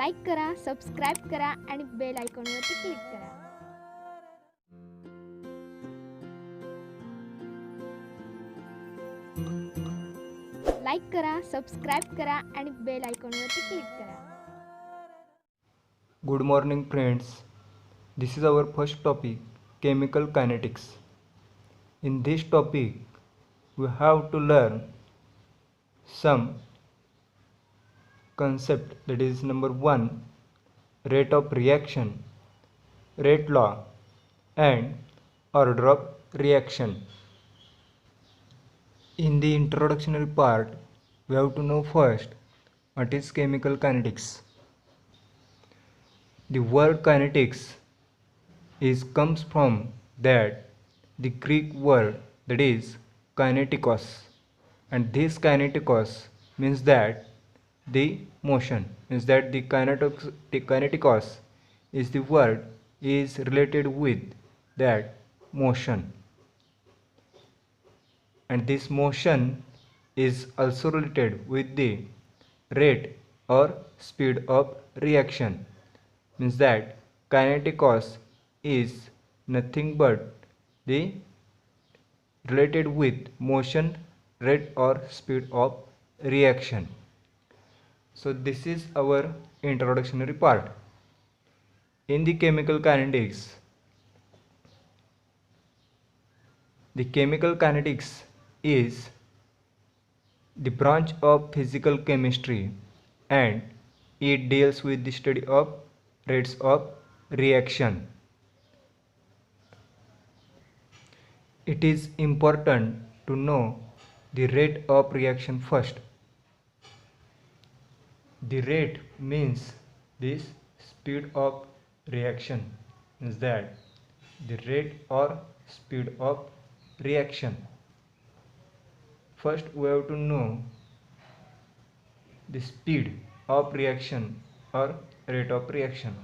Like करा, subscribe करा आणि बेल आयकॉनवरती क्लिक करा. लाईक करा, सबस्क्राईब करा आणि बेल आयकॉनवरती क्लिक करा. Good morning friends. This is our first topic, chemical kinetics. In this topic we have to learn some concept, that is number 1, rate of reaction, rate law and order of reaction. In the introductory part we have to know first what is chemical kinetics. The word kinetics comes from that the Greek word, that is kinetikos, and this kinetikos means that the motion, means that the kinetikos is the word is related with that motion, and this motion is also related with the rate or speed of reaction, means that kinetikos is nothing but the related with motion, rate or speed of reaction. So this is our introductory part. In the chemical kinetics, the chemical kinetics is the branch of physical chemistry, and it deals with the study of rates of reaction. It is important to know the rate of reaction first. The rate means this speed of reaction, is that the rate or speed of reaction. First we have to know the speed of reaction or rate of reaction.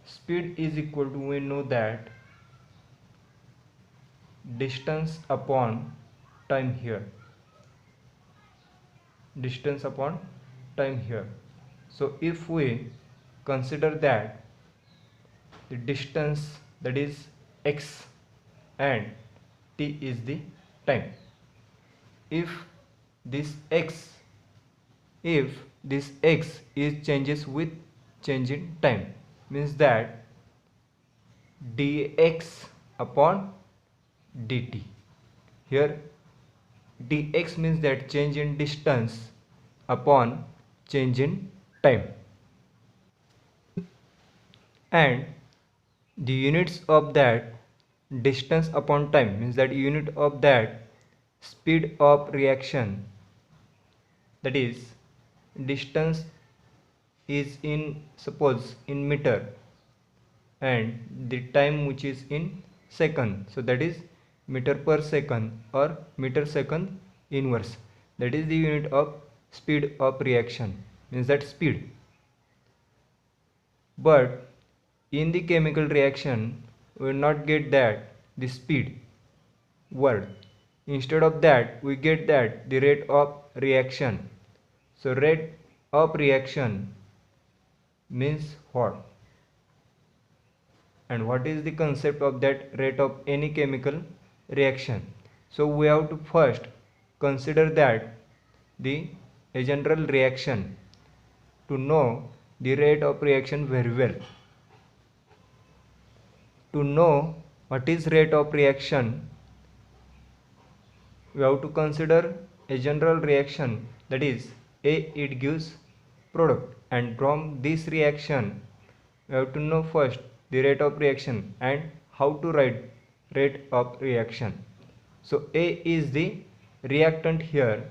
Speed is equal to, we know that, distance upon time here, distance upon time here. So if we consider that the distance, that is x, and t is the time, if this x is changes with change in time, means that dx upon dt. Here dx means that change in distance upon change in time, and the units of that distance upon time means that unit of that speed of reaction, that is distance is in, suppose, in meter, and the time which is in second, so that is meter per second or meter second inverse, that is the unit of speed of reaction, means that speed. But in the chemical reaction we will not get that the speed word, instead of that we get that the rate of reaction. So rate of reaction means what, and what is the concept of that rate of any chemical reaction? So we have to first consider that the a general reaction to know the rate of reaction very well. To know what is rate of reaction, we have to consider a general reaction, that is it gives product, and from this reaction we have to know first the rate of reaction and how to write rate of reaction. So A is the reactant here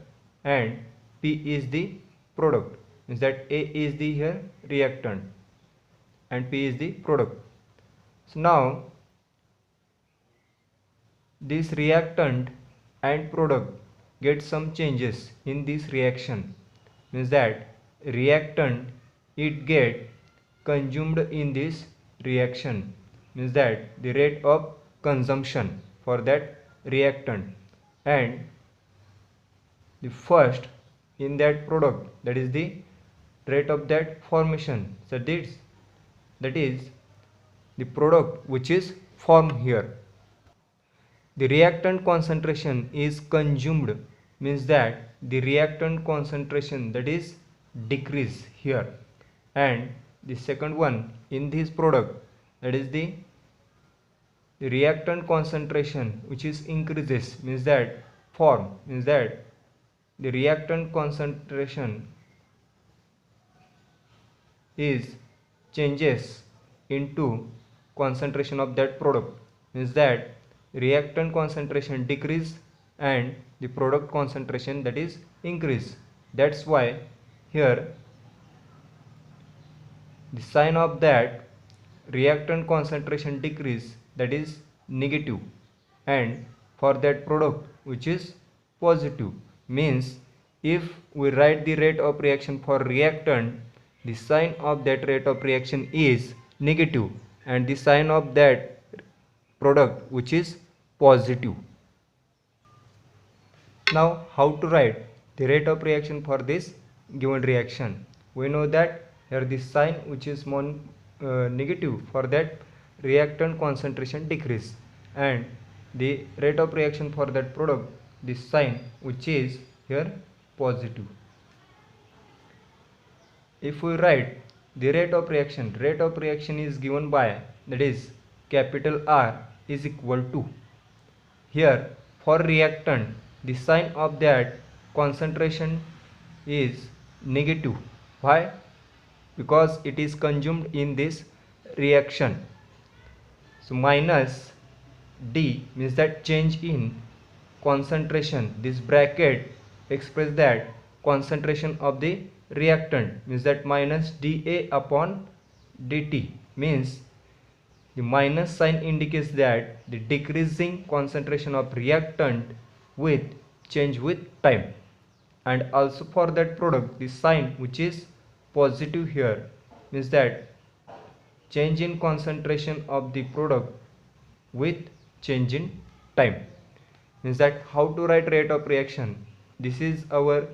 and P is the product, means that A is the here reactant and P is the product. So now this reactant and product get some changes in this reaction, means that reactant it get consumed in this reaction, means that the rate of consumption for that reactant, and the first in that product, that is the rate of that formation. So that is the product which is formed here. The reactant concentration is consumed, means that the reactant concentration that is decrease here, and the second one in this product, that is the reactant concentration which is increases, means that the reactant concentration is changes into concentration of that product, means that reactant concentration decrease and the product concentration that is increase. That's why here the sign of that reactant concentration decrease, that is negative, and for that product which is positive, means if we write the rate of reaction for reactant, the sign of that rate of reaction is negative and the sign of that product which is positive. Now how to write the rate of reaction for this given reaction? We know that here this sign which is negative, for that reactant concentration decrease, and the rate of reaction for that product, this sign which is here positive. If we write the rate of reaction is given by, that is capital R is equal to, here for reactant the sign of that concentration is negative. Why? Because it is consumed in this reaction. So minus D means that change in concentration. This bracket express that concentration of the reactant, means that minus dA upon dt, means the minus sign indicates that the decreasing concentration of reactant with change with time. And also for that product, the sign which is positive here, means that change in concentration of the product with change in time. Means that how to write rate of reaction? This is our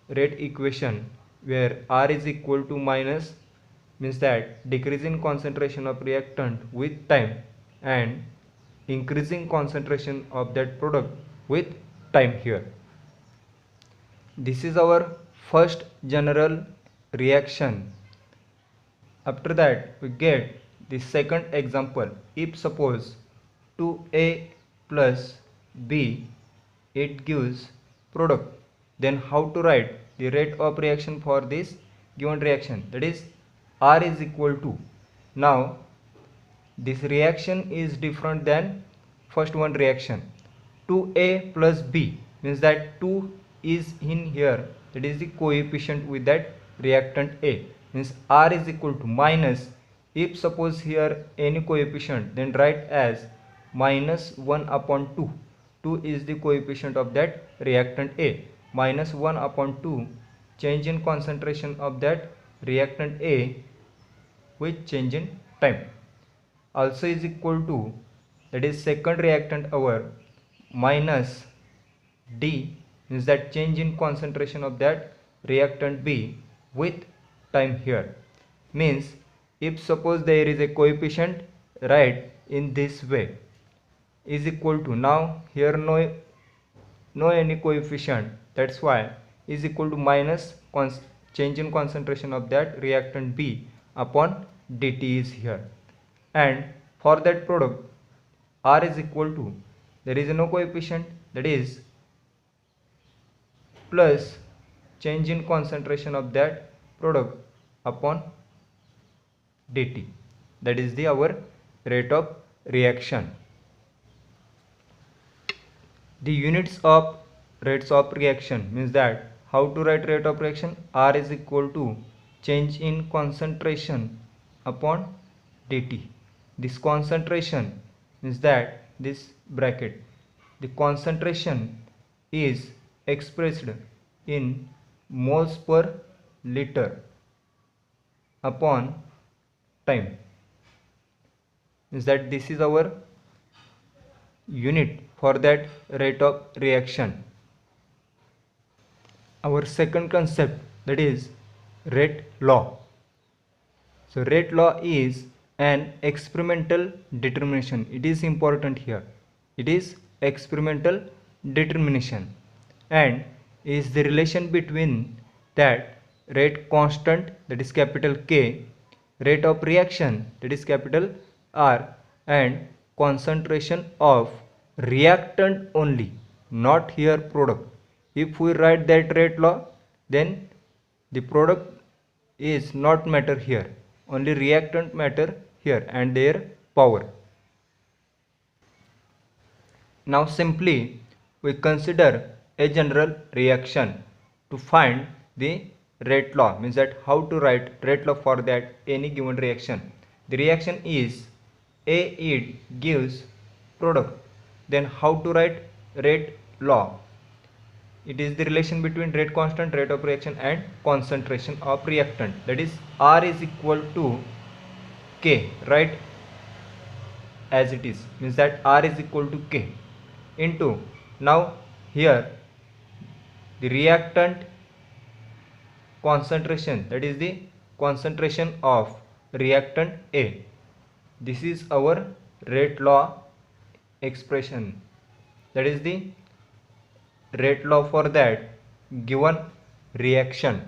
rate equation where R is equal to minus, means that decreasing concentration of reactant with time and increasing concentration of that product with time here. This is our first general reaction. After that we get the second example. If suppose 2A plus B it gives product, then how to write the rate of reaction for this given reaction? That is R is equal to, now this reaction is different than first one reaction. 2A plus B means that 2 is in here, that is the coefficient with that reactant A, means R is equal to minus, if suppose here any coefficient, then write as minus 1 upon 2. 2 is the coefficient of that reactant A, minus 1 upon 2 change in concentration of that reactant A with change in time, also is equal to, that is second reactant our minus D, means that change in concentration of that reactant B with time here, means if suppose there is a coefficient, write in this way, is equal to, now here no any coefficient, that's why is equal to minus change in concentration of that reactant B upon dt is here. And for that product R is equal to, there is no coefficient, that is plus change in concentration of that product upon dt, that is the our rate of reaction. The units of rates of reaction, means that how to write rate of reaction? R is equal to change in concentration upon dt. This concentration means that this bracket, the concentration is expressed in moles per liter upon time, means that this is our unit for that rate of reaction. Our second concept, that is rate law. So rate law is an experimental determination. It is important here. It is experimental determination and is the relation between that rate constant, that is capital K, rate of reaction, that is capital R, and concentration of reactant only, not here product. If we write that rate law, then the product is not matter here, only reactant matter here and their power. Now simply we consider a general reaction to find the rate law, means that how to write rate law for that any given reaction. The reaction is A, it gives product, then how to write rate law? It is the relation between rate constant, rate of reaction and concentration of reactant, that is R is equal to K, right, as it is, means that R is equal to K into, now here the reactant concentration, that is the concentration of reactant A. This is our rate law expression, that is the rate law for that given reaction.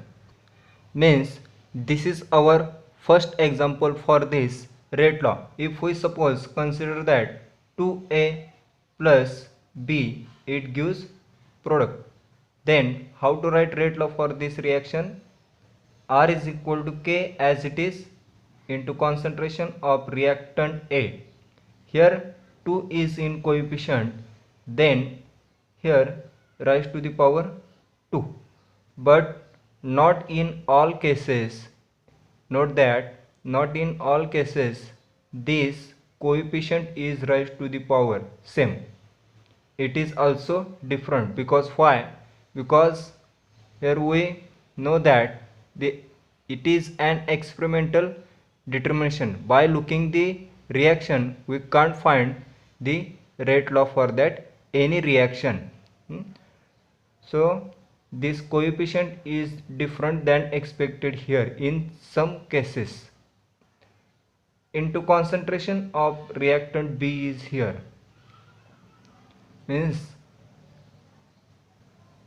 Means this is our first example for this rate law. If we suppose consider that 2A plus B, it gives product, then how to write rate law for this reaction? R is equal to K as it is into concentration of reactant A. Here 2 is in coefficient, then here rise to the power 2, but not in all cases. Note that not in all cases this coefficient is raised to the power same. It is also different, because why? Because here we know that it is an experimental determination. By looking the reaction we can't find the rate law for that any reaction. So this coefficient is different than expected here in some cases. Into concentration of reactant B is here, means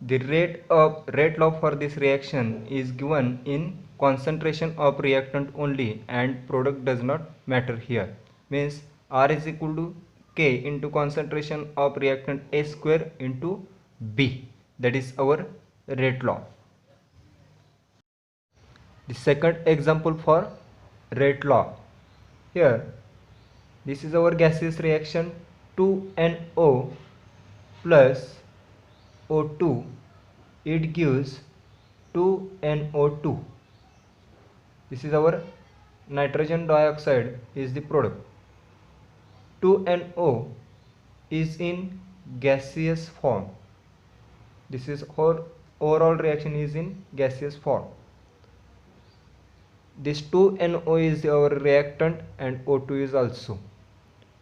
the rate law for this reaction is given in concentration of reactant only and product does not matter here, means R is equal to K into concentration of reactant A square into B, that is our rate law. The second example for rate law, here this is our gaseous reaction 2NO plus O2, it gives 2NO2. This is our nitrogen dioxide is the product. 2NO is in gaseous form. This is our overall reaction is in gaseous form. This 2NO is our reactant and O2 is also.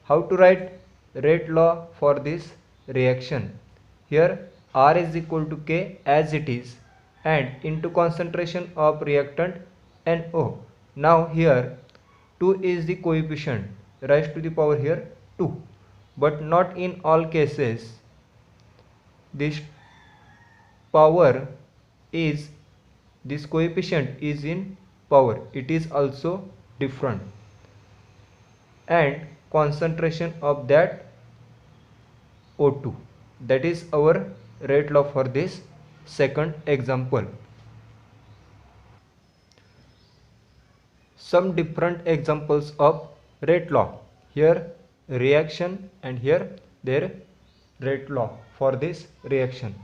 How to write rate law for this reaction? Here R is equal to K as it is and into concentration of reactant NO. Now here 2 is the coefficient, rise to the power here 2, but not in all cases this power is, this coefficient is in power, it is also different, and concentration of that O2, that is our rate law for this second example. Some different examples of rate law, here reaction and here their rate law for this reaction.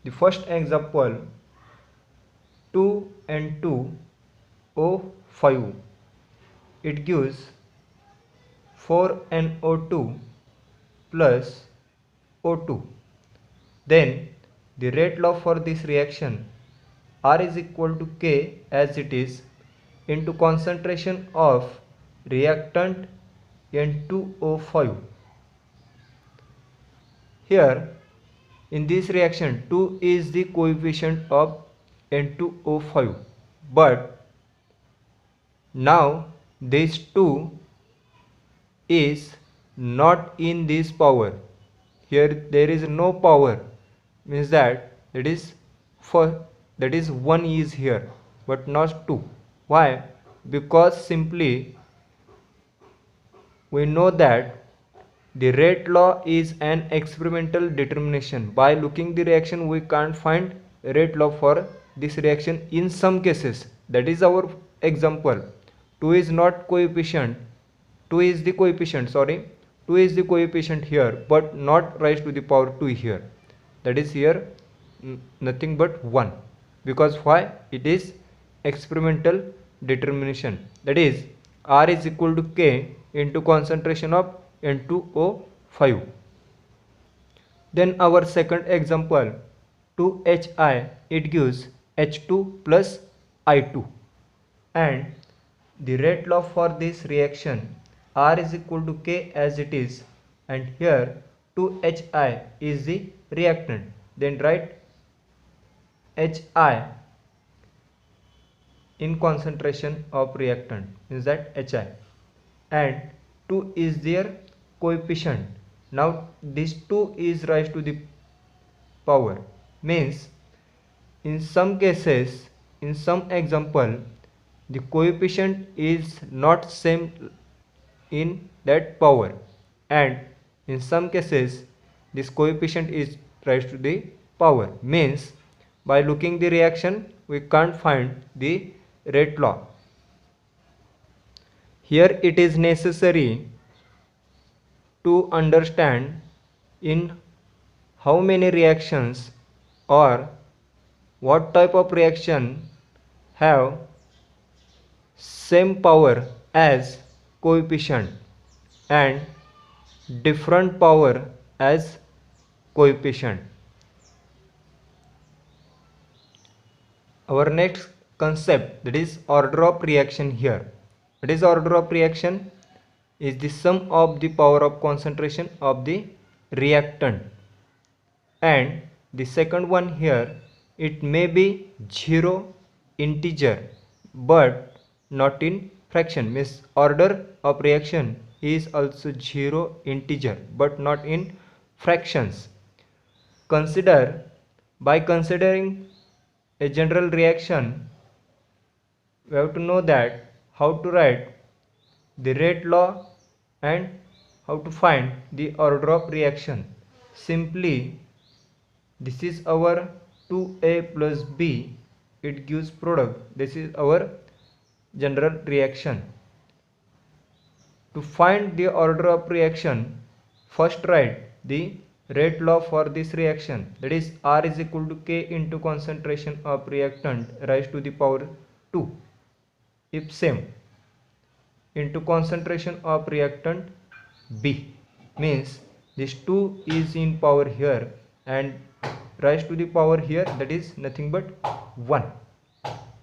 The first example 2N2O5, it gives 4NO2 plus O2. Then the rate law for this reaction, R is equal to K as it is into concentration of reactant N2O5. Here in this reaction 2 is the coefficient of N2O5, but now this 2 is not in this power. Here there is no power, means that is for that is 1 is here but not 2. Why? Because simply we know that the rate law is an experimental determination. By looking the reaction we can't find rate law for this reaction in some cases. That is our example. 2 is not coefficient, 2 is the coefficient, sorry, 2 is the coefficient here but not raised to the power 2 here. That is here nothing but 1. Because why? It is experimental determination. That is R is equal to K into concentration of N2O5. Then our second example, 2HI, it gives H2 plus I2, and the rate law for this reaction R is equal to K as it is, and here 2HI is the reactant. Then write HI in concentration of reactant, means that HI, and 2 is their coefficient. Now this 2 is raised to the power, means in some cases, in some example, the coefficient is not same in that power, and in some cases this coefficient is raised to the power, means by looking the reaction we can't find the rate law. Here it is necessary to understand in how many reactions or what type of reaction have same power as coefficient and different power as coefficient. Our next concept, that is order of reaction here. What is order of reaction? Is the sum of the power of concentration of the reactant, and the second one here, it may be 0 integer but not in fraction, means order of reaction is also 0 integer but not in fractions. By considering a general reaction, we have to know that how to write the rate law and how to find the order of reaction. Simply this is our 2A plus B, it gives product. This is our general reaction. To find the order of reaction, first write the rate law for this reaction, that is R is equal to K into concentration of reactant raised to the power 2, if same, into concentration of reactant B, means this 2 is in power here and raised to the power here, that is nothing but 1.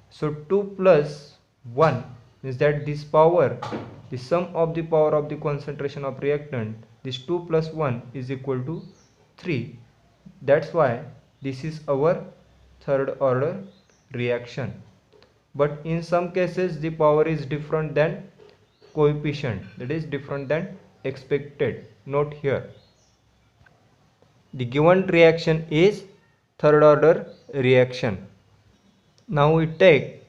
So 2 plus 1 means that this power, the sum of the power of the concentration of reactant, this 2 plus 1 is equal to 3. That's why this is our third order reaction. But in some cases the power is different than coefficient, that is different than expected. Note here, the given reaction is third order reaction. Now we take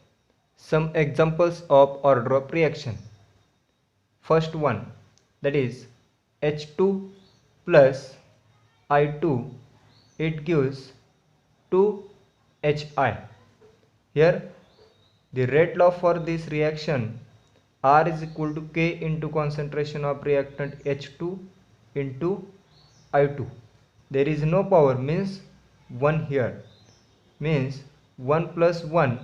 some examples of order of reaction. First one, that is H2 plus I2, it gives 2HI. Here the rate law for this reaction, R is equal to K into concentration of reactant H2 into I2. There is no power, means 1 here, means 1 plus 1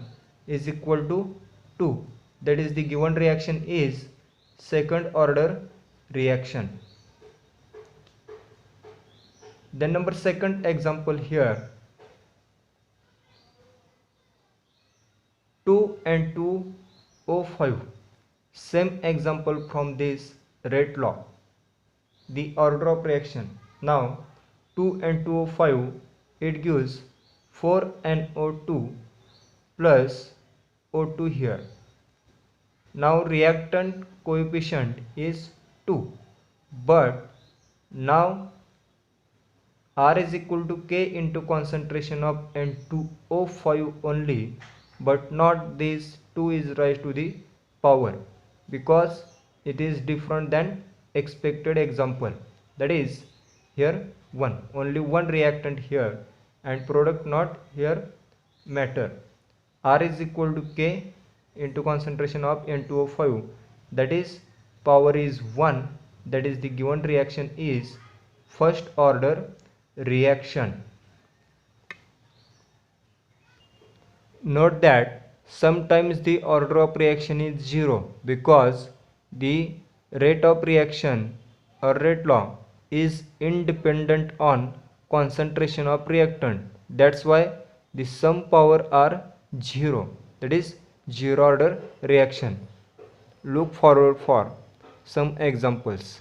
is equal to 2. That is the given reaction is second order reaction. Then number second example here, 2 and 2O5, same example from this rate law, the order of reaction. Now 2 and 2O5, it gives 4NO2 plus O2 here. Now reactant coefficient is 2, but now R is equal to K into concentration of N2O5 only, but not this 2 is raised to the power, because it is different than expected example. That is, here only one reactant here, and product not here matter. R is equal to K into concentration of N2O5, that is power is 1, that is the given reaction is first order reaction. Note that sometimes the order of reaction is 0 because the rate of reaction or rate law is independent on concentration of reactant. That's why the sum power are 0, that is 0 order reaction. Look forward for some examples.